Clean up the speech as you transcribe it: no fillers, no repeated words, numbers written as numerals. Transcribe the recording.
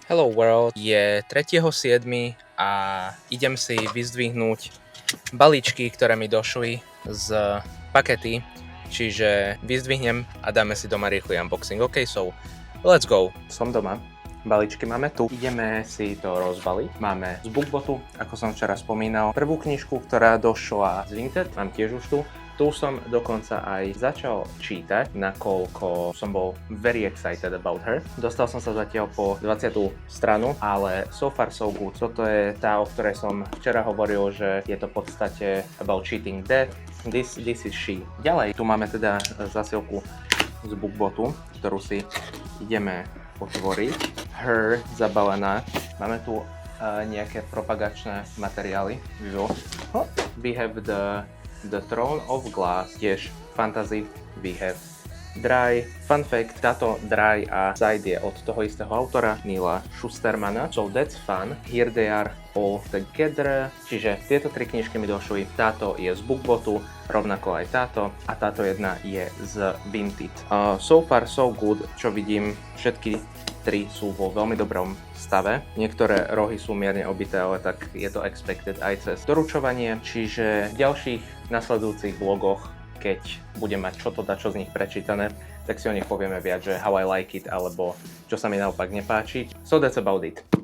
Hello World je 3.7. a idem si vyzdvihnúť balíčky, ktoré mi došli z pakety, čiže vyzdvihnem a dáme si doma rýchly unboxing. OK, so let's go. Som doma. Balíčky máme tu. Ideme si to rozbaliť. Máme z Bookbotu, ako som včera spomínal, prvú knižku, ktorá došla z Vinted, mám tiež už tu. Tu som dokonca aj začal čítať, nakoľko som bol very excited about her. Dostal som sa zatiaľ po 20. stranu, ale so far so good. Toto je tá, o ktorej som včera hovoril, že je to v podstate about cheating death. This is she. Ďalej, tu máme teda zasielku z Bookbotu, ktorú si ideme otvoriť. Her zabalená. Máme tu nejaké propagačné materiály. We have the Throne of Glass, tiež fantasy. We have Dry. Fun fact, táto Dry a Side je od toho istého autora, Neila Schustermana. So that's fun. Here they are all together. Čiže tieto tri knižky mi došli. Táto je z Bookbotu, rovnako aj táto. A táto jedna je z Vinted. So far so good, čo vidím, všetky tri sú vo veľmi dobrom stave. Niektoré rohy sú mierne obité, ale tak je to expected aj cez doručovanie. Čiže v ďalších nasledujúcich vlogoch, keď budem mať čo z nich prečítané, tak si o nich povieme viac, že how I like it, alebo čo sa mi naopak nepáči. So that's about it.